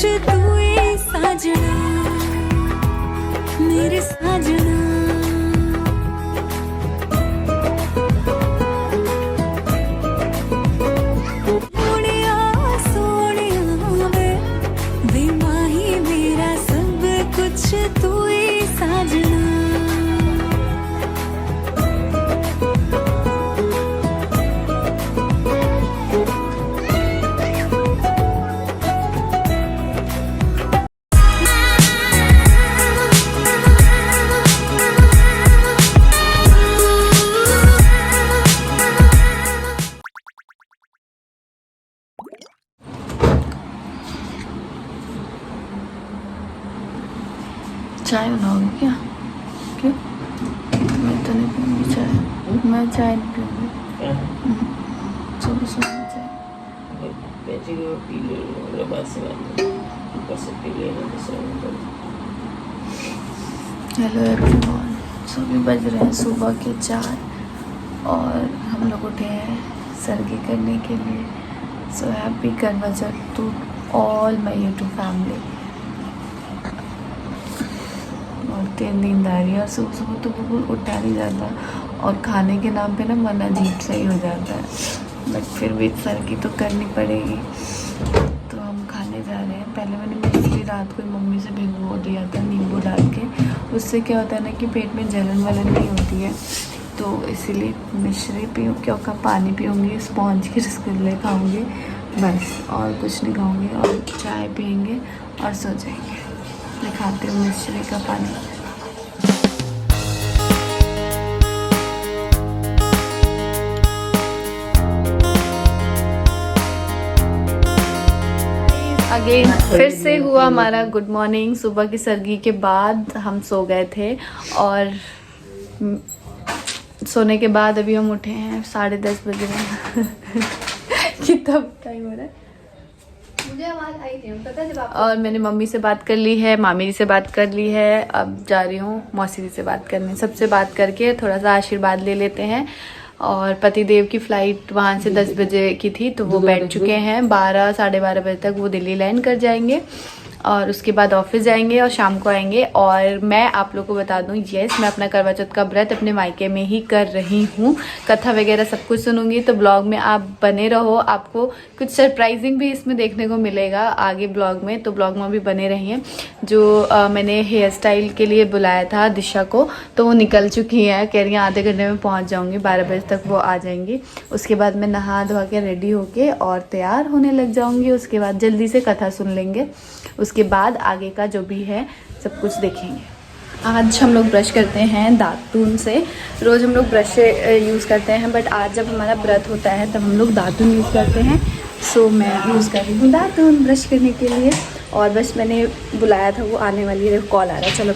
कुछ तू ही साजना, मेरे साजना। सोनिया सोनिया वे बेमाही मेरा सब कुछ तू ही साजना। चाय बनाओगे क्या? क्यों? मैं तो नहीं पीऊँगी चाय। मैं चाय नहीं पीऊँगी सुबह सुबह चाय। हेलो एवरीवन, सभी बज रहे हैं सुबह के 4 और हम लोग उठे हैं सरगी करने के लिए। So happy Karva Chauth to all my YouTube family. और 3 नींदारी और सुबह सुबह तो बिल्कुल उठा नहीं जाता और खाने के नाम पे ना मन अजीब सा ही हो जाता है, बट फिर भी सरगी तो करनी पड़ेगी। तो हम खाने जा रहे हैं। पहले मैंने मिर्ची रात को मम्मी से भिगो दिया था नींबू डाल के। उससे क्या होता है ना कि पेट में जलन वलन नहीं होती है, तो इसीलिए मिश्री पीऊँ क्योंकि पानी पीऊँगी, स्पॉन्ज के रसगुल्ले खाऊँगी बस, और कुछ नहीं खाऊँगी। और चाय पियेंगे और सो जाएंगे। दिखाती हूँ मिश्री का पानी। अगेन फिर से हुआ हमारा गुड मॉर्निंग। सुबह की सरगी के बाद हम सो गए थे और सोने के बाद अभी हम उठे हैं 10:30 बजे कितना टाइम हो रहा है? मुझे आवाज आई थी पता जब आप। और मैंने मम्मी से बात कर ली है, मामी जी से बात कर ली है। अब जा रही हूँ मौसी जी से बात करने। सबसे बात करके थोड़ा सा आशीर्वाद ले लेते हैं। और पतिदेव की फ़्लाइट वहाँ से 10 बजे की थी, तो वो बैठ चुके हैं। 12 साढ़े 12 बजे तक वो दिल्ली लैंड कर जाएंगे और उसके बाद ऑफिस जाएंगे और शाम को आएंगे। और मैं आप लोगों को बता दूं, यस मैं अपना करवा चौथ का व्रत अपने मायके में ही कर रही हूँ। कथा वगैरह सब कुछ सुनूंगी, तो ब्लॉग में आप बने रहो। आपको कुछ सरप्राइजिंग भी इसमें देखने को मिलेगा आगे ब्लॉग में, तो ब्लॉग में भी बने रहिए। जो मैंने हेयर स्टाइल के लिए बुलाया था दिशा को, तो वो निकल चुकी है। कह रही है आधे घंटे में पहुँच जाऊँगी, 12 बजे तक वो आ जाएंगी। उसके बाद मैं नहा धोवा के रेडी होके और तैयार होने लग जाऊँगी। उसके बाद जल्दी से कथा सुन लेंगे, उसके बाद आगे का जो भी है सब कुछ देखेंगे। आज हम लोग ब्रश करते हैं दातून से। रोज़ हम लोग ब्रश यूज़ करते हैं, बट आज जब हमारा व्रत होता है तब हम लोग दातून यूज़ करते हैं। सो मैं यूज़ कर रही हूँ दातून ब्रश करने के लिए। और बस मैंने बुलाया था, वो आने वाली है, कॉल आ रहा है। चलो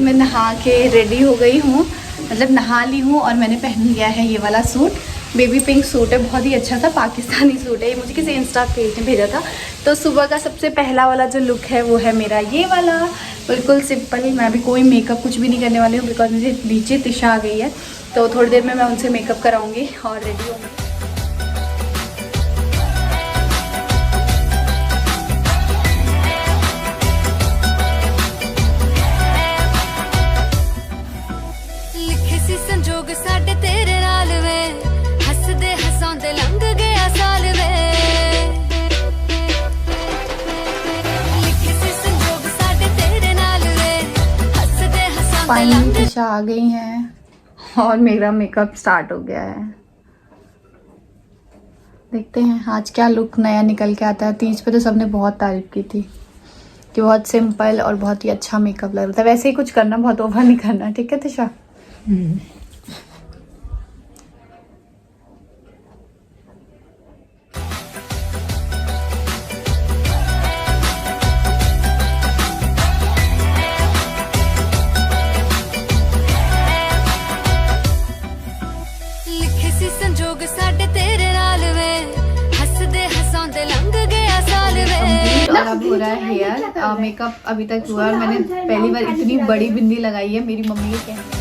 मैं नहा के रेडी हो गई हूँ, मतलब नहा ली हूँ। और मैंने पहन लिया है ये वाला सूट, बेबी पिंक सूट है, बहुत ही अच्छा सा पाकिस्तानी सूट है। ये मुझे किसी इंस्टा पेज ने भेजा था। तो सुबह का सबसे पहला वाला जो लुक है वो है मेरा ये वाला, बिल्कुल सिंपल। मैं अभी कोई मेकअप कुछ भी नहीं करने वाली हूँ, बिकॉज मुझे नीचे तिशा आ गई है, तो थोड़ी देर में मैं उनसे मेकअप कराऊंगी और रेडी होंगी। संजोग साडे तेरे नाल वे, हसदे हसांदे लंघ गया साल वे। लिखे सी संजोग साडे तेरे नाल वे, हसदे हसांदे फाइनली दिशा आ गई हैं और मेरा मेकअप स्टार्ट हो गया है। देखते हैं आज क्या लुक नया निकल के आता है। तीज पे तो सबने बहुत तारीफ की थी कि बहुत सिंपल और बहुत ही अच्छा मेकअप लग रहा था। वैसे ही कुछ करना, बहुत ओवर नहीं करना, ठीक है दिशा? लिखे सी संजोग साडे तेरे नाल वे, हसदे हसांदे लंघ गया साल वे। और अब हो रहा है हेयर मेकअप। अभी तक हुआ और मैंने पहली बार इतनी बड़ी बिंदी लगाई है मेरी मम्मी के कहने से।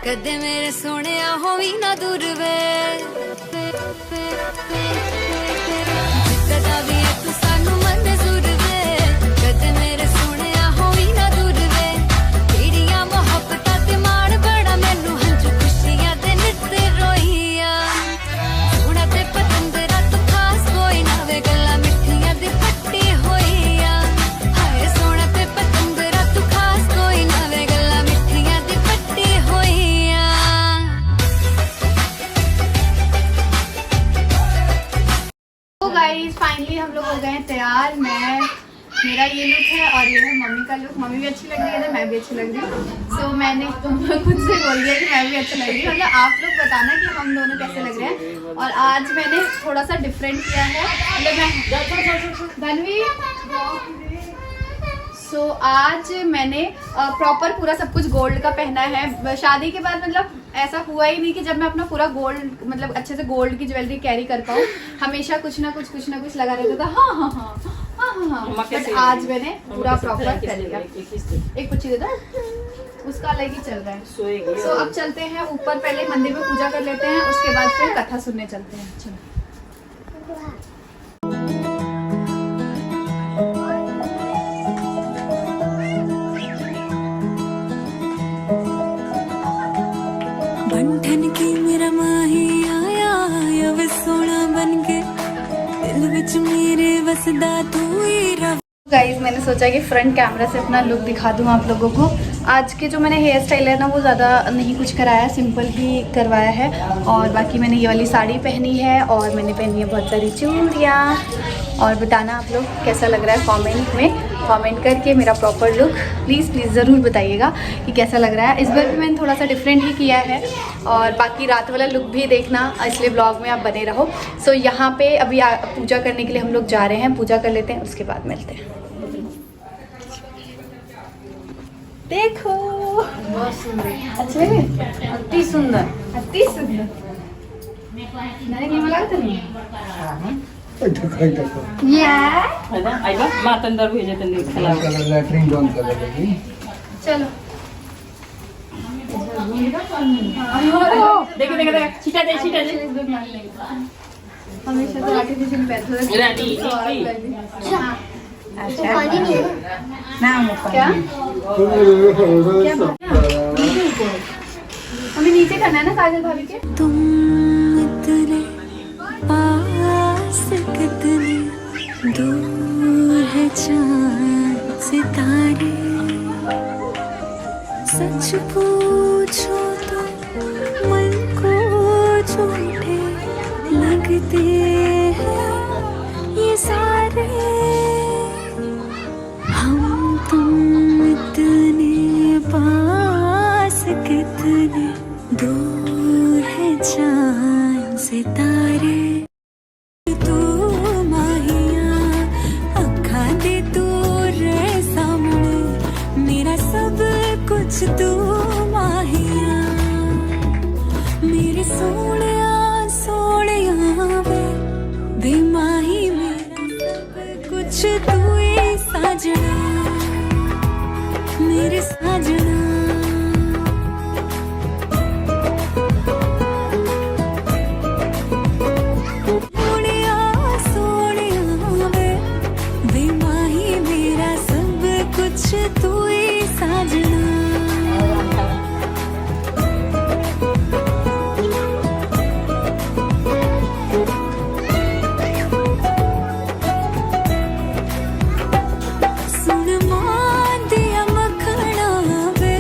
कदे मेरे सोहणिया होवी ना दूर वे जिद्दा भी है तू सानू मंजूर वे कदे मेरे सोहणिया होवी ना दूर वे तेरियां मोहब्बतां ते मान बड़ा मैनू हंजू खुशियां दे नित रोइया सोहणा ते पतंदरा तू खास कोई ना वे गल्लां मिठियां दी पट्टी होइया हाय सोहणा ते पतंदरा तू खास कोई ना वे गल्लां मिठियां दी पट्टी होइया। तो गाइस फाइनली हम लोग हो गए हैं तैयार। मेरा ये लुक है और ये है मम्मी का लुक। मम्मी भी अच्छी लग रही है ना, मैं भी अच्छी लग रही हूँ। सो मैंने खुद से बोल दिया कि मैं भी अच्छी लग रही हूँ। मतलब आप लोग बताना कि हम दोनों कैसे लग रहे हैं। और आज मैंने थोड़ा सा डिफरेंट किया है। मतलब मैं धनवी सो आज मैंने प्रॉपर पूरा सब कुछ गोल्ड का पहना है। शादी के बाद मतलब ऐसा हुआ ही नहीं कि जब मैं अपना पूरा गोल्ड मतलब अच्छे से गोल्ड की ज्वेलरी कैरी कर पाऊँ। हमेशा कुछ ना कुछ लगा रहता था। हाँ। बट आज मैंने पूरा प्रॉपर कर लिया। एक कुछ दे दो, उसका अलग ही चल रहा है। सो अब चलते हैं ऊपर, पहले मंदिर में पूजा कर लेते हैं, उसके बाद फिर कथा सुनने चलते हैं। चलो बंठन की मेरा माही आया वे सोना बन के दिल विच मेरे वसदा तू ही रव। गाइज मैंने सोचा कि फ्रंट कैमरा से अपना लुक दिखा दूँ आप लोगों को। आज के जो मैंने हेयर स्टाइल है ना वो ज़्यादा नहीं कुछ कराया, सिंपल ही करवाया है। और बाकी मैंने ये वाली साड़ी पहनी है और मैंने पहनी है बहुत सारी चूड़ियाँ। और बताना आप लोग कैसा लग रहा है कमेंट में, कमेंट करके मेरा प्रॉपर लुक प्लीज़ ज़रूर बताइएगा कि कैसा लग रहा है। इस बार भी मैंने थोड़ा सा डिफरेंट ही किया है। और बाकी रात वाला लुक भी देखना, इसलिए ब्लॉग में आप बने रहो। सो यहाँ पे अभी पूजा करने के लिए हम लोग जा रहे हैं, पूजा कर लेते हैं, उसके बाद मिलते हैं। देखो बहुत सुंदर, अच्छे लगे? अति सुंदर। अति सुंदर। मैंने क्या लगा था नहीं आइबा मातंदर भेजे तने खिला लैटरिन बंद कर देगी। चलो देखो छीटा दे हमेशा तो आर्टिफिशियल बैठो ना क्या हमें नीचे करना है ना काजल भाभी के। तुम इतने पास कितने दूर है चांद सितारे सच पूछो तो मन को झूठे लगते हैं ये सारे हम तुम इतने पास कितने दूर है चांद सितारे तू माहिया अखा दे तू रे सामने मेरा सब कुछ तू माहिया मेरे सोनिया सोनिया वे माही मेरा सब कुछ तू ही साजना मेरे साजना। तू ही साजना सुन मां दिया मखना वे।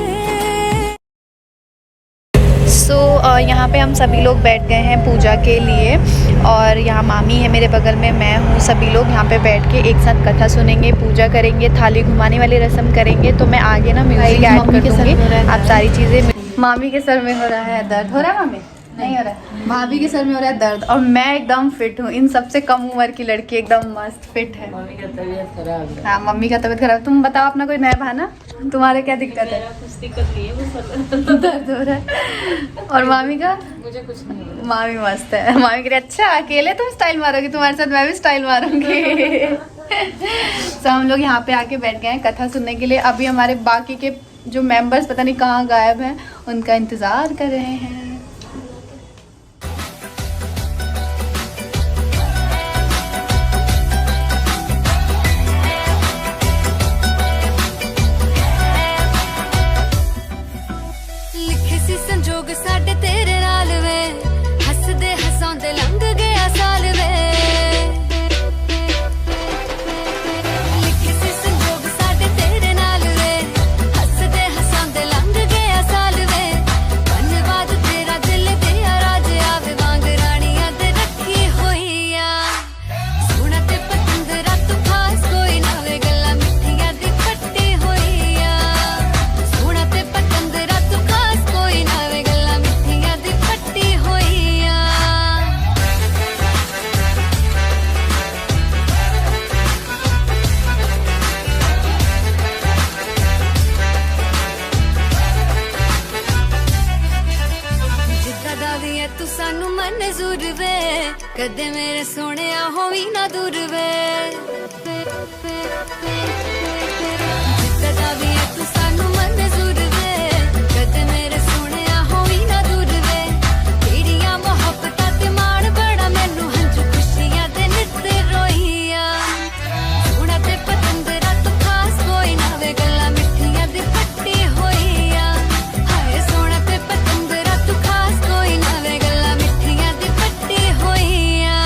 सो यहाँ पे हम सभी लोग बैठ गए हैं पूजा के लिए। और यहाँ मामी है मेरे बगल में, मैं हूँ। सभी लोग यहाँ पे बैठ के एक साथ कथा सुनेंगे, पूजा करेंगे, थाली घुमाने वाली रस्म करेंगे। तो मैं आगे ना म्यूजिक ऐड कर दूँगी, आप सारी चीज़ें। मामी के सर में हो रहा है दर्द। हो रहा है मामी? नहीं हो रहा है। भाभी के सर में हो रहा है दर्द और मैं एकदम फिट हूँ। इन सबसे कम उम्र की लड़की एकदम मस्त फिट है। मम्मी का तबीयत खराब है। हाँ मम्मी का तबीयत खराब। तुम बताओ अपना कोई नया बहाना, तुम्हारे क्या दिक्कत है? कुछ दिक्कत नहीं है, बस दर्द हो रहा है। और मामी का? मुझे कुछ नहीं है। मामी मस्त है। मामी कह रही अच्छा अकेले तुम स्टाइल मारोगी, तुम्हारे साथ मैं भी स्टाइल मारूंगी। तो हम लोग यहाँ पे आके बैठ गए हैं कथा सुनने के लिए। अभी हमारे बाकी के जो मेंबर्स पता नहीं कहाँ गायब हैं, उनका इंतज़ार कर रहे हैं। लिखे सी संजोग साडे तेरे नाल वे, हसदे हसांदे लंघ गया साल वे। लिखे सी संजोग साडे तेरे नाल वे, हसदे हसांदे लंघ गया साल वे। धन्नवाद तेरा दिल दिया राज आवे वांग रानियां दे रखी होई आ। सोना ते पतंदरा तू खास कोई ना वे, गल्लां मिठियां दी खट्टी होई आ। सोना ते पतंदरा तू खास कोई ना वे, गल्लां मिठियां दी खट्टी होई आ। जिद्दां दा वी ऐ तू सानू मंजूर वे, कदे मेरे सोहणिया होवी ना दूर वे। जिद्दां दा वी ऐ तू सानू मंजूर वे, कदे मेरे सोहणिया होवी ना दूर वे। तेरियां मोहब्बतां ते माण बड़ा मैनू, हंझू खुशियां दे नित रोईया। सोहणा ते पतंदरा तू खास कोई ना वे, गल्लां मिठियां दी खट्टी होईया। हाय सोहणा ते पतंदरा तू खास कोई ना वे, गल्लां मिठियां दी खट्टी होईया।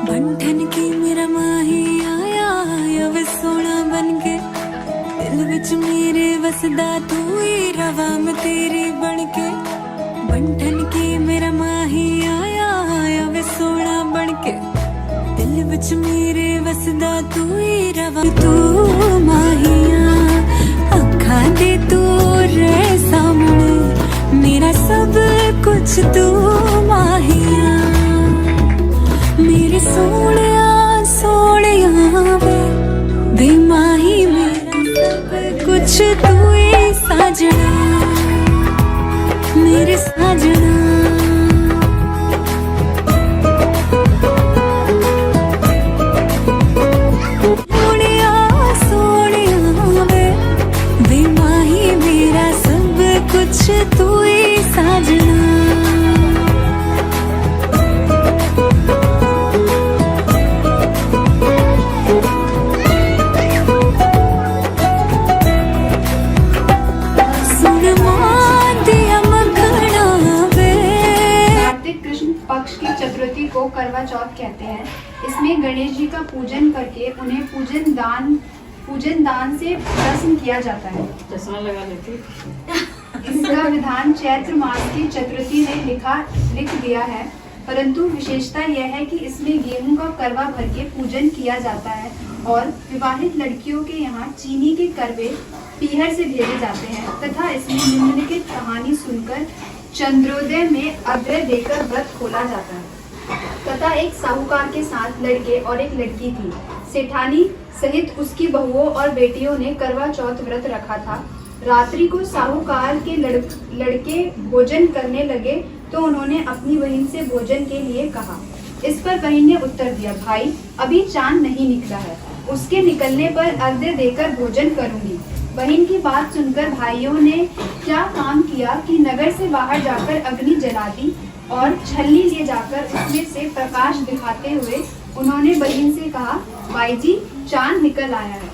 बंठन की मेरा माही आया, आया वे सोना बन के। दिल विच मेरे वसदा तू ही रवा मैं तेरी बन के। बंठन की मेरा माही आया, आया वे सोना बन के। दिल विच मेरे वसदा तू ही रवा। तू माहिया अखां दे तू रे सामने, मेरा सब कुछ तू माहिया। मेरे सोहणिया सोहणिया वे माही, मेरा सब कुछ तू ही साजना, मेरे साजना। सोहणिया सोहणिया वे माही, मेरा सब कुछ तू ही साजना। कार्तिक कृष्ण पक्ष की चतुर्थी को करवा चौथ कहते हैं। इसमें गणेश जी का पूजन करके उन्हें पूजन दान से प्रसन्न किया जाता है। चश्मा लगा लेती। इसका विधान चैत्र मास की चतुर्थी में लिख दिया है, परंतु विशेषता यह है कि इसमें गेहूं का करवा भर के पूजन किया जाता है और विवाहित लड़कियों के यहाँ चीनी के करवे पीहर से भेजे जाते हैं तथा इसमें निम्नलिखित कहानी सुनकर चंद्रोदय में अर्घ्य देकर व्रत खोला जाता है। तथा एक साहूकार के साथ लड़के और एक लड़की थी। सेठानी सहित उसकी बहुओं और बेटियों ने करवा चौथ व्रत रखा था। रात्रि को साहूकार के लड़के भोजन करने लगे तो उन्होंने अपनी बहन से भोजन के लिए कहा। इस पर बहन ने उत्तर दिया, भाई अभी चांद नहीं निकला है, उसके निकलने पर अर्घ्य देकर भोजन करूंगी। बहन की बात सुनकर भाइयों ने क्या काम किया कि नगर से बाहर जाकर अग्नि जला दी और छलनी ले जाकर उसमें से प्रकाश दिखाते हुए उन्होंने बहन से कहा, भाई जी चांद निकल आया है,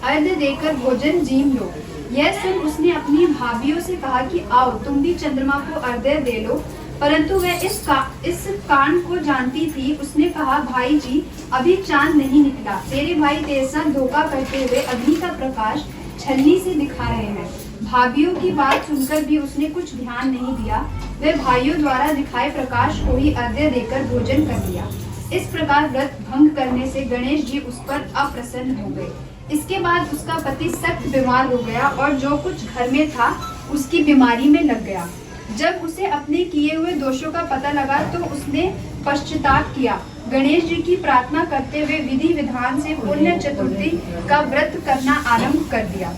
अर्घ्य देकर भोजन जीम लो। यह सुन उसने अपनी भाभियों से कहा कि आओ तुम भी चंद्रमा को अर्घ्य दे लो, परंतु वह इस कांड को जानती थी। उसने कहा, भाई जी अभी चांद नहीं निकला, तेरे भाई तेरे साथ धोखा करते हुए अग्नि का प्रकाश छलनी से दिखा रहे हैं। भाभियों की बात सुनकर भी उसने कुछ ध्यान नहीं दिया। वह भाइयों द्वारा दिखाए प्रकाश को ही अर्घ्य देकर भोजन कर लिया। इस प्रकार व्रत भंग करने से गणेश जी उस पर अप्रसन्न हो गए। इसके बाद उसका पति सख्त बीमार हो गया और जो कुछ घर में था उसकी बीमारी में लग गया। जब उसे अपने किए हुए दोषों का पता लगा तो उसने पश्चाताप किया। गणेश जी की प्रार्थना करते हुए विधि विधान से पुण्य चतुर्थी का व्रत करना आरंभ कर दिया।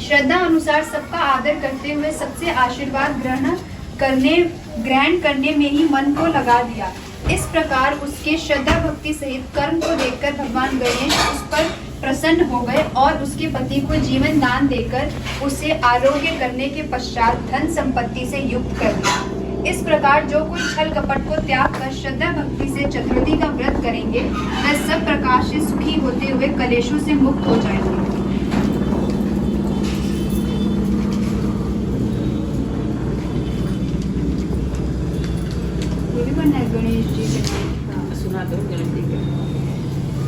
श्रद्धा अनुसार सबका आदर करते हुए सबसे आशीर्वाद ग्रहण ग्रहण करने में ही मन को लगा दिया। इस प्रकार उसके श्रद्धा भक्ति सहित कर्म को देखकर भगवान गणेश उस पर प्रसन्न हो गए और उसके पति को जीवन दान देकर उसे आरोग्य करने के पश्चात धन संपत्ति से युक्त कर दिया। इस प्रकार जो कोई छल कपट को त्याग कर श्रद्धा भक्ति से चतुर्थी का व्रत करेंगे वह सब प्रकार से सुखी होते हुए कलेशों से मुक्त हो जाएंगे। ये भी बनना है गणेश जी के। सुना दो गणेश जी के।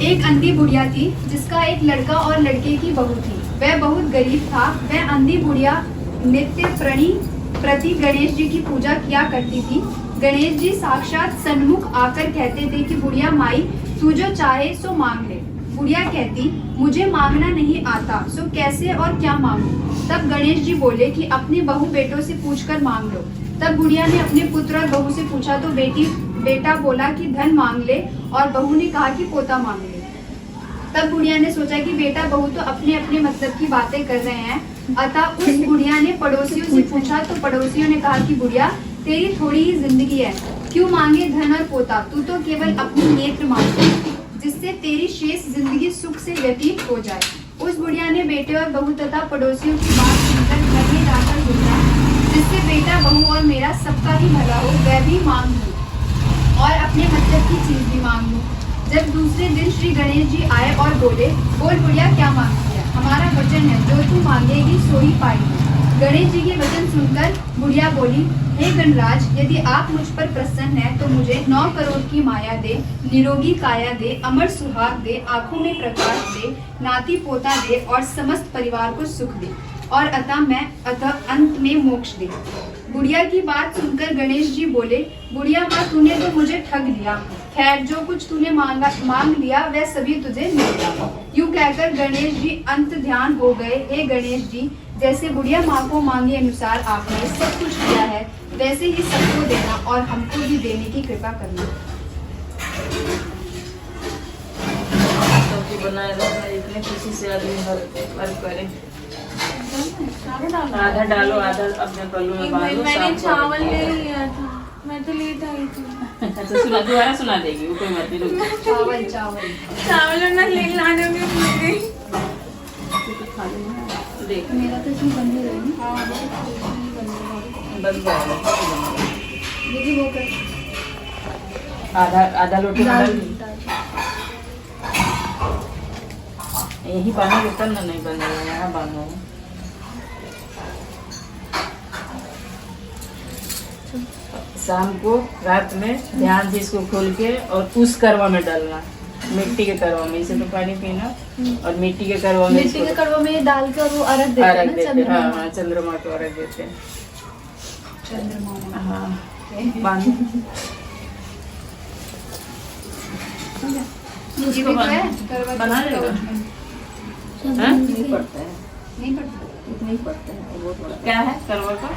एक अंधी बुढ़िया थी जिसका एक लड़का और लड़के की बहू थी। वह बहुत गरीब था। वह अंधी बुढ़िया नित्य प्रति गणेश जी की पूजा किया करती थी। गणेश जी साक्षात सन्मुख आकर कहते थे कि बुढ़िया माई तू जो चाहे सो मांग ले। बुढ़िया कहती मुझे मांगना नहीं आता, सो कैसे और क्या मांगू। तब गणेश जी बोले कि अपने बहू बेटों से पूछकर मांग लो। तब बुढ़िया ने अपने पुत्र और बहू से पूछा तो बेटा बोला कि धन मांग ले और बहू ने कहा कि पोता मांग ले। तब बुढ़िया ने सोचा कि बेटा बहू तो अपने अपने मतलब की बातें कर रहे हैं, अतः उस बुढ़िया ने पड़ोसियों से पूछा तो पड़ोसियों ने कहा कि बुढ़िया तेरी थोड़ी ही जिंदगी है, क्यों मांगे धन और पोता, तू तो केवल अपनी नेत्र मांगे जिससे तेरी शेष जिंदगी सुख से व्यतीत हो जाए। उस बुढ़िया ने बेटे और बहू तथा पड़ोसियों की बात सुनकर घर में जाकर बोला जिससे बेटा बहू और मेरा सबका ही भला हो वह भी मांग लूं और अपने मतलब की चीज भी मांग लूं। जब दूसरे दिन श्री गणेश जी आए और बोले बोल बुढ़िया क्या मांगती है, हमारा वचन है जो तू मांगेगी सो ही पाएगी। गणेश जी के वचन सुनकर बुढ़िया बोली हे गणराज यदि आप मुझ पर प्रसन्न हैं तो मुझे 9 करोड़ की माया दे, निरोगी काया दे, अमर सुहाग दे, आंखों में प्रकाश दे, नाती पोता दे और समस्त परिवार को सुख दे और अतः अंत में मोक्ष दे। बुढ़िया की बात सुनकर गणेश जी बोले बुढ़िया माँ तूने तो मुझे ठग लिया, खैर जो कुछ तूने मांग लिया वह सभी तुझे मिलेगा। यूं कहकर गणेश जी अंत ध्यान हो गए। हे गणेश जी जैसे बुढ़िया माँ को मांगे अनुसार आपने सब कुछ दिया है वैसे ही सबको देना और हमको भी देने की कृपा करना। सब्जी बनाए रहना इतने खुशी से आदमी हर करे। आधा डालो आधा अपने पल्लू में बांधो। मैंने चावल ले लिया था, मैं तो लेट आई थी। अच्छा सुना दोबारा सुना देगी वो कोई मत नहीं। चावल ना ले लाने में भूल गई। देख मेरा तो इसमें बन ही रही बन गया दीदी वो कर आधा लोटे डाल यही बांधो ऊपर ना नहीं बनेगा यहाँ बांधो। शाम को रात में ध्यान से इसको खोल के और उस करवा में डालना, मिट्टी के करवा में। इसे तो पानी पीना और मिट्टी के करवा में डाल कर वो अर्घ देते हैं ना, चंद्रमा। हाँ चंद्रमा को अर्घ देते हैं। चंद्रमा हाँ बांधो उसको बना लेगा। नहीं पड़ता है, नहीं पड़ता नहीं पड़ता है वो थोड़ा क्या है करवा का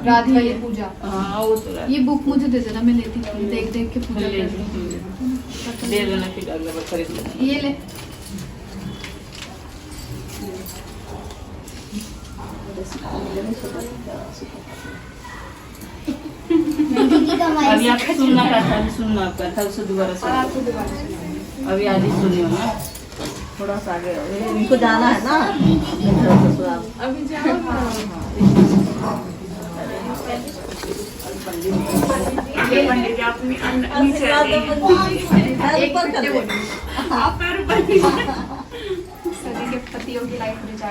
रात वाली पूजा। हाँ वो तो ये बुक मुझे दे देना, मैं लेती हूँ देख देख के पूजा दे देना फिर अगला बार खरीद लेना। ये ले अभी आप सुनना का था उसे दोबारा सुनो। अभी आधी सुनियो ना थोड़ा सा आगे इनको जाना है ना अभी जाओ पंडित आप नीचे सभी के पतियों की लाइफ में जा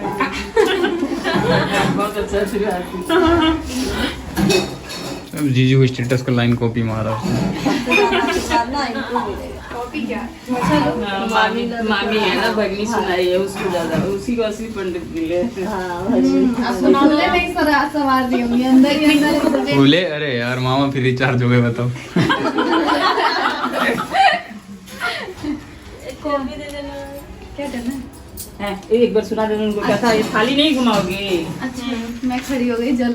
बहुत अच्छा शुरुआत। अब जीजू को स्टेटस का लाइन कॉपी मारा कॉपी क्या मामी है ना भगनी सुनाई है उसको ज्यादा उसी को असली पंडित मिले। सुनाने में सवार दी होंगी अंदर ही अंदर। बोले अरे यार मामा फिर रिचार्ज हो गए बताओ। क्या करना है? एक बार सुना देना उनको क्या था, ये थाली नहीं घुमाओगे। अच्छा मैं खड़ी हो गई जल